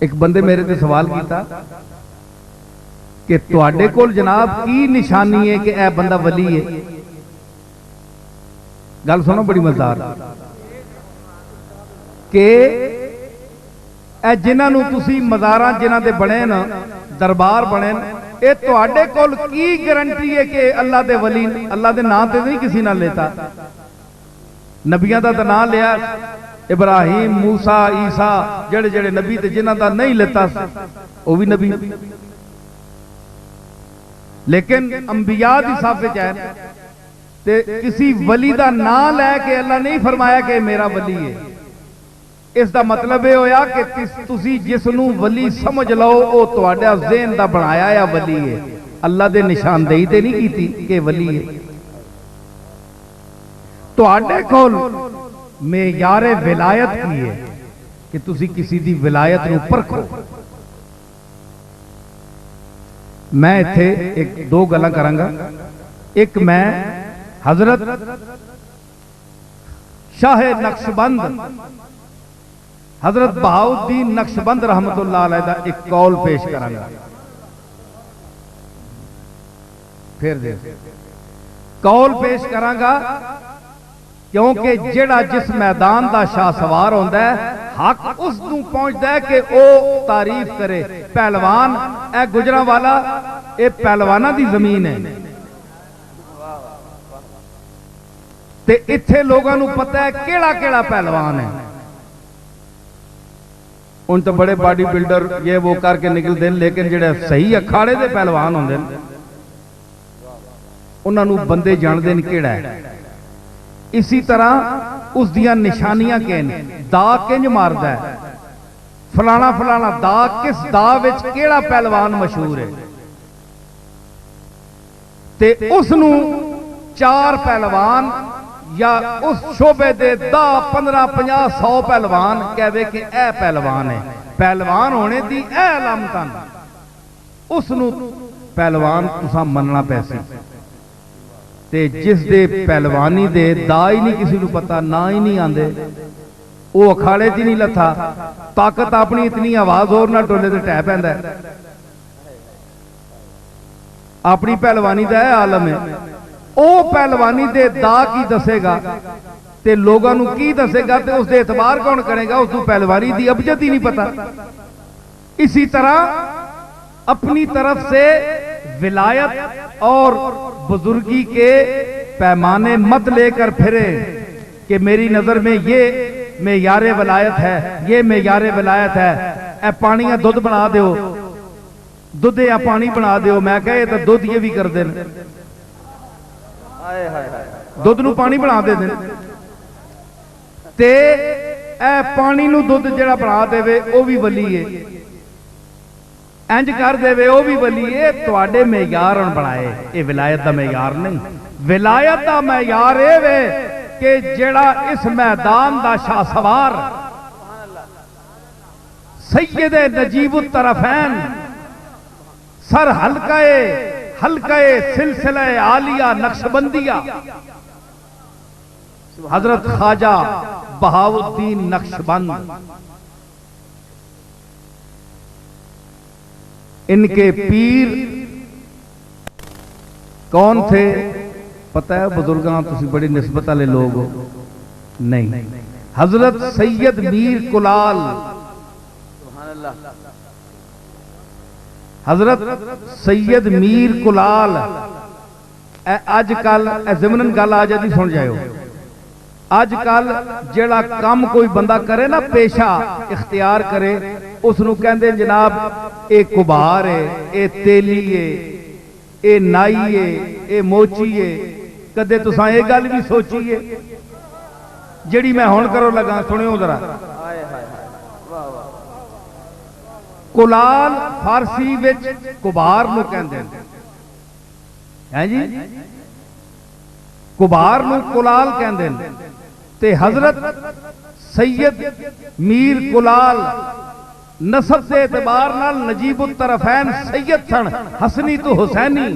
एक बंदे मेरे से सवाल किया कि तुहाडे कोल जनाब की निशानी है कि यह बंदा वली है। गल सुनो बड़ी मजेदार कि जिन्होंने तुसी मज़ारां जिन्हां दे बने न दरबार बने ये तुहाडे कोल की गारंटी है कि अल्लाह दे वली अल्लाह दे नाम ते नहीं किसी ने लेता। नबियां दा तो नाम लिया इब्राहिम मूसा ईसा जेड़े जेड़े नबी ते जिन्हां दा नहीं लेता वो भी नबी लेकिन अंबिया दी साफे च है ते किसी वली दा नाम लैके अल्लाह नहीं फरमाया कि मेरा वली है। इसका मतलब यह होया कि तुसी जिसनू वली समझ लो वो तुहाडा ज़हन दा बनाया या वली है। अल्लाह दे निशानदेही ते नहीं कीती कि वली है। तुहाडे कोल मेयारे विलायत की है कि तुसी किसी दी विलायत नू परखो। मैं इत्थे एक दो गल्लां करांगा। एक मैं हजरत शाह नक्शबंद हजरत बहाउद्दीन नक्शबंद रहमतुल्लाह अलैह दा एक कौल पेश करांगा। फिर दे कौल पेश करांगा क्योंकि जेड़ा जिस मैदान का शाह सवार होंदा है हक उस नूं पहुंचदा है कि वह तारीफ करे। पहलवान ए गुजरांवाला ये पहलवाना दी जमीन है ते इत्थे लोगों नूं पता है केड़ा केड़ा पहलवान है। उन तो बड़े बॉडी बिल्डर ये वो करके निकलते हैं लेकिन जेड़े सही अखाड़े दे पहलवान होंदे ने उन्हां नूं बंदे जानदे ने केड़ा है। इसी तरह उस दियां निशानियां केन दा किंज मारदा है फलाना फलाना दा किस दा विच केड़ा पहलवान मशहूर है ते उस नूं चार पहलवान या उस शोबे दे 10 15 50 100 पहलवान कहवे कि यह पहलवान है। पहलवान होने दी यह अलामत उस नूं पहलवान तुसां मनना पैसी ते जिस दे पहलवानी दे दा ही नहीं किसी को पता ना ही नहीं आंदे वो अखाड़े च नहीं लथा ताकत अपनी इतनी आवाज और ना टोले ते टह पैंदा अपनी पहलवानी का यह आलम है। वो पहलवानी दे दा की दसेगा ते लोगों नूं की दसेगा ते उसदे एतबार कौन करेगा। उसको पहलवानी दी अबजद ही नहीं पता। इसी तरह अपनी तरफ से विलायत और बुजुर्गी के पैमाने मत लेकर फिरे कि मेरी नजर में ये मेयारे विलायत है ये मेयारे विलायत है। ए पानी या दुध बना दो दुध या पानी बना दो। मैं कहे तो दुध ये भी कर दे दुध नू पानी बना दे ते ए पानी नू दुध जेड़ा बना देवे वो भी वली है। इंज कर देवे वो भी वली है। तुहाडे मेयार बनाए ये विलायत का मेयार नहीं। विलायत का मेयार ये वे कि जेड़ा इस मैदान का शाह सवार सैयद नजीबुत तरफैन सर हल्काए सिलसिला आलिया नक्शबंदिया हजरत ख्वाजा बहाउद्दीन नक्शबंद इनके पीर कौन थे पता है बुजुर्गां तुसी बड़ी निस्बत वाले लोग हो नहीं। हजरत सैयद मीर कुलाल हजरत सैयद मीर कुलाल अजकल जिमनन गल आ जाती सुन जाओ। अजकल जेड़ा काम कोई बंदा करे ना पेशा इख्तियार करे उसनू कहंदे जनाब ए कुबार है ए तेली है ए नाई है ए मोची है। कदे तुसां ये गल भी सोची है जेड़ी मैं हुण करो लगा सुनियो जरा। कुलाल फारसी विच कुबार नू कहंदे हैं जी कुबार नू कुलाल कहंदे ने ते हजरत सैयद मीर कुलाल नसब से एतबार नाल नजीबुत तरफैन सैयद सन हसनी तो हुसैनी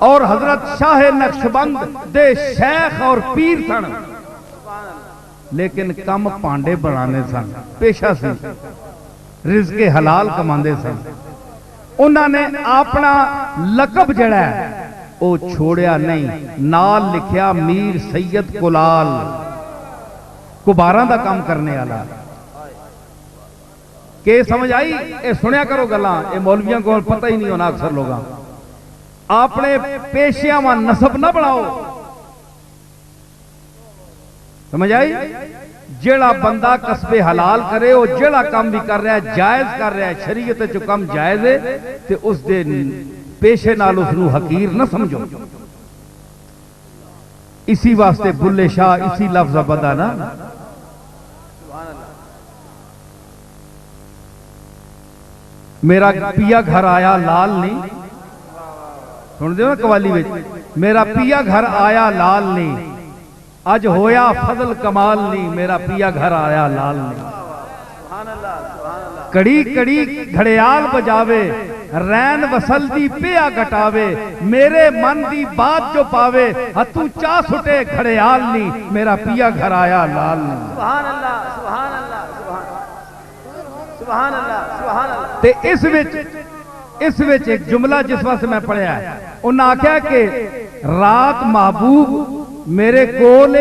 और हजरत शाह नक्शबंद दे शेख और पीर सन। लेकिन कम भांडे बनाने सन, पेशा सी, रिज़्क़े हलाल कमाते सन। उन्होंने अपना लकब जड़ा वो छोड़िया नहीं, नाल लिखिया मीर सैयद कुलाल, गुबारां दा काम करने वाला। के समझ आई? ये सुनिया करो गल्लां, ये मौलवियों को पता ही नहीं होना अक्सर लोग। अपने पेशियां व नसब ना बनाओ, समझ आई? जेड़ा बंदा कस्बे हलाल करे, वो जेड़ा काम भी कर रहा है जायज कर रहा है, शरीयत च काम जायज है, ते उस दे पेशे नाल उसनू हकीर ना समझो। इसी वास्ते बुल्ले शाह इसी लफ्ज बदा ना, मेरा पिया घर आया लाल नहीं, सुन दे ना कवाली में, मेरा पिया घर आया लाल नहीं, अज होया फजल कमाल नहीं, मेरा पिया घर आया लाल नहीं। कड़ी कड़ी घड़ियाल बजावे, रैन वसल दी पिया घटावे, मेरे मन दी बात जो पावे, हथू चा सुटे घड़ियाल नहीं, मेरा पिया घर आया लाल नहीं। सुभान अल्लाह, सुभान अल्लाह, सुभान अल्लाह, सुभान अल्लाह। ते इस विच एक जुमला जिस वास्ते मैं पढ़िया है, उन्हें आख्या कि रात महबूब मेरे कोल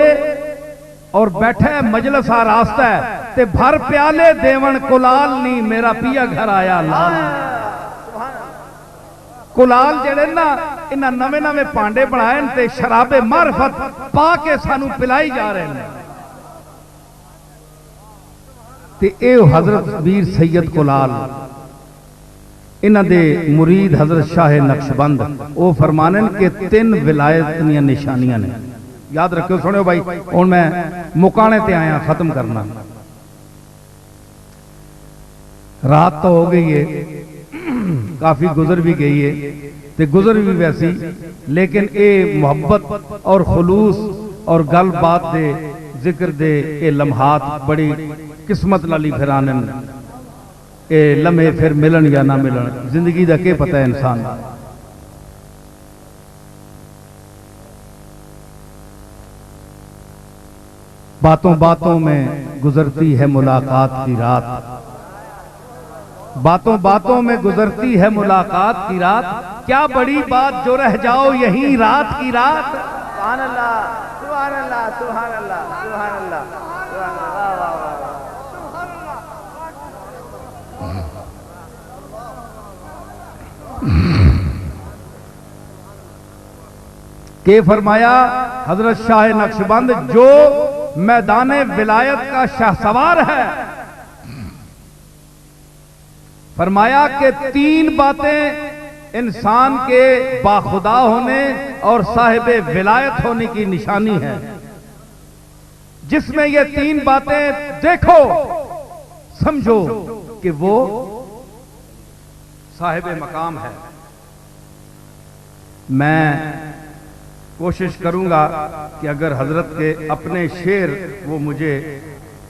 और बैठा है मजलस आ रास्ता है, ते भर प्याले देवन कुलाल नहीं, मेरा पिया घर आया लाल। कुलाल जेड़े ना इन्हां नवे नवे भांडे बनाए ते शराबे मारफत पा के सानू पिलाई जा रहे हैं। ते ए हजरत मीर सैयद कुलाल, इन्हां दे मुरीद हजरत शाह नक्शबंद, वो फरमाने के 3 विलायत दी निशानियां ने। याद रखो, सुनो भाई, हुण मैं मुकाने ते आया, खत्म करना। रात तो हो गई है, काफी गुजर भी गई है, ते गुजर भी वैसी, लेकिन ये मोहब्बत और खुलूस और गल बात दे जिक्र दे ये लम्हात बड़ी किस्मत नाली फिर आने, ये लम्हे फिर मिलन या ना मिलन, जिंदगी का क्या पता है इंसान। बातों बातों में गुजरती है मुलाकात की रात, बातों बातों में गुजरती है मुलाकात की रात, क्या बड़ी बात जो रह जाओ यही रात की रात। सुभान अल्लाह, सुभान अल्लाह, सुभान अल्लाह, सुभान अल्लाह, सुभान अल्लाह, वाह वाह वाह। के फरमाया हजरत शाह नक्शबंद, जो मैदाने विलायत का शाहसवार है, फरमाया कि 3 बातें इंसान के बाखुदा होने और साहिब विलायत होने की निशानी है। जिसमें ये 3 बातें देखो, समझो कि वो साहिब मकाम है। मैं कोशिश करूंगा कि अगर हजरत के अपने शेर वो मुझे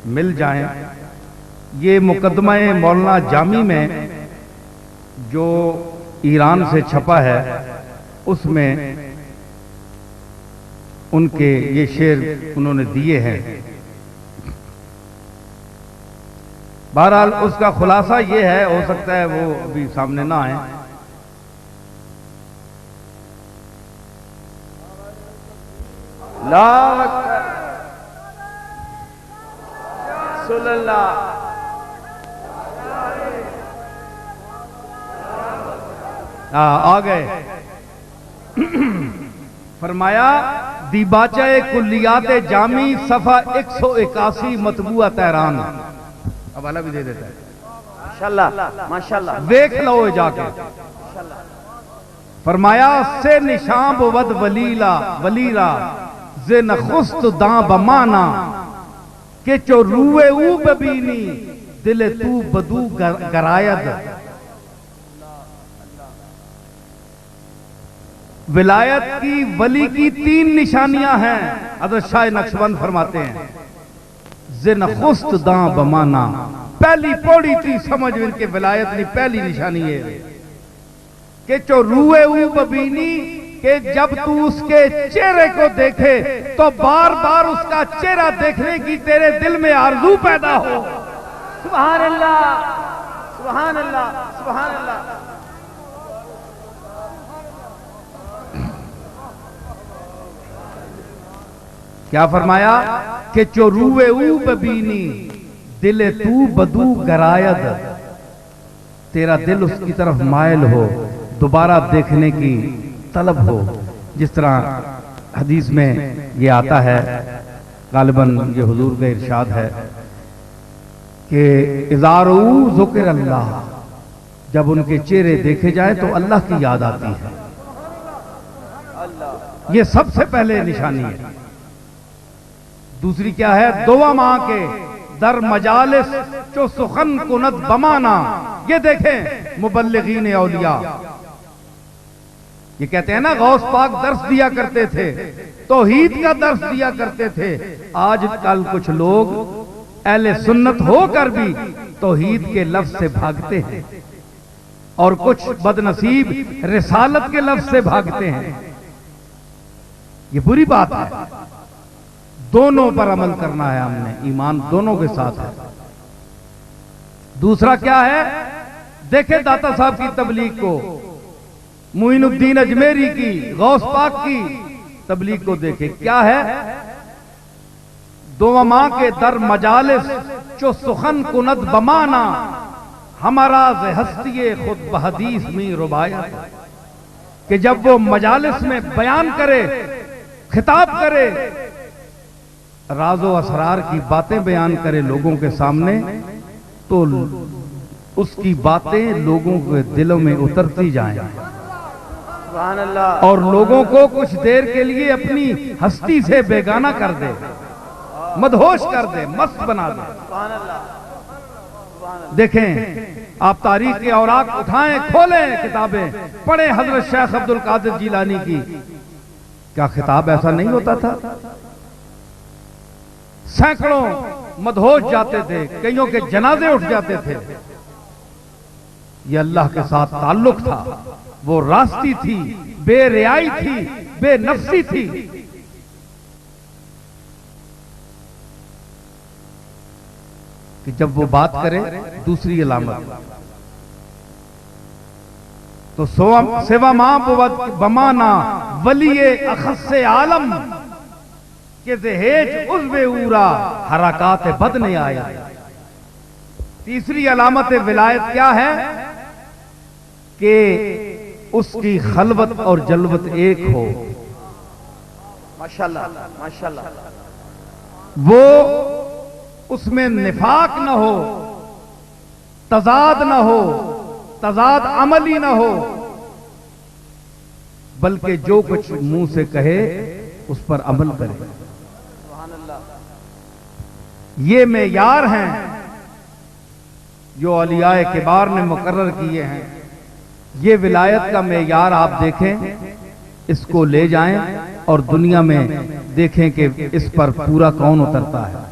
मिल जाएं। ये मुकदमा मौलाना जामी में जो ईरान से छपा है, उसमें उनके ये शेर उन्होंने दिए हैं। बहरहाल उसका खुलासा ये है, हो सकता है वो अभी सामने ना आए। आ गए। फरमाया दीबाचा कुल्लियात जामी सफा 181 मतबूआ तेहरान। हवाला भी दे देता है, माशाल्लाह माशाल्लाह, देख लो जाके। फरमाया से निशाब वद वलीला वलीरा जे नखुस्त दा बमाना के चो रूए ऊ बबीनी दिले तू बदू गरायद। विलायत की वली की 3 निशानियां हैं। हज़रत शाह नक्शबंद फरमाते हैं जिन खुस्त दा बमाना, पहली पौड़ी थी समझ इनके विलायत की पहली निशानी है कि चो रूए ऊ बबीनी कि जब तू उसके चेहरे को देखे तो बार बार उसका चेहरा देखने की तेरे दिल में आरज़ू पैदा हो। सुभान अल्लाह, सुभान अल्लाह, सुभान अल्लाह। क्या फरमाया कि चोरूवे ऊ बबीनी दिले तू बदू गरायद, तेरा दिल उसकी तरफ मायल हो, दोबारा देखने की तलब हो। जिस तरह हदीस में ये आता है, गालिबन ये हुजूर का इरशाद है कि इज़ारू ज़ुक्र अल्लाह, जब उनके चेहरे देखे जाए तो अल्लाह की याद आती है। ये सबसे पहले निशानी है। दूसरी क्या है? दुआ मां के दर मजालिस जो सुखन कुनत बमाना। ये देखें मुबल्लिगीन औलिया, ये कहते हैं ना गौस पाक दर्स दिया करते थे, तौहीद का दर्स दिया करते थे। आज कल कुछ लोग अहले सुन्नत होकर भी तौहीद के लफ्ज से भागते हैं और कुछ बदनसीब रिसालत के लफ्ज से भागते हैं। ये बुरी बात है। दोनों पर अमल करना है हमने, ईमान दोनों के साथ है। दूसरा क्या है? देखे दाता साहब की तबलीग को, मुइनुद्दीन अजमेरी की, गौस पाक की तबलीग को देखे। क्या है? दुआ मां के दर मजालिस जो सुखन कुनत बमाना, हमारा हस्तिये खुद बहदीस में रुबाया, कि जब वो मजालिस में बयान करे, खिताब करे, राज़ो असरार की बातें बयान करे लोगों के सामने, तो उसकी बातें लोगों के दिलों में उतरती जाएं और लोगों को कुछ देर के लिए अपनी हस्ती से बेगाना कर दे, मदहोश कर दे, मस्त बना दे। देखें आप तारीख के औराक उठाएं, खोलें किताबें, पढ़ें हजरत शेख अब्दुल कादिर जिलानी की। क्या खिताब ऐसा नहीं होता था? सैकड़ों मदहोश जाते थे, कईयों के जनाजे उठ जाते थे। ये अल्लाह के साथ ताल्लुक था, वो रास्ती थी, बेरियाई थी, बेनफ्सी थी। कि जब वो बात करे, दूसरी अलामत तो सेवा मां बमाना वलिये अखस्से आलम के जहेज उज़्वे ऊरा हरकात बद ने आया। तीसरी अलामत विलायत क्या है? कि उसकी खलवत और जलवत एक हो। माशाल्लाह, माशाल्लाह। वो उसमें निफाक न हो, तजाद न हो, तजाद अमली न हो, बल्कि जो कुछ मुंह से कहे उस पर अमल करे। ये मेयार हैं जो औलियाए किबार ने मुकर्रर किए हैं। ये विलायत का मेयार आप देखें, इसको ले जाएं और दुनिया में देखें कि इस पर पूरा कौन उतरता है।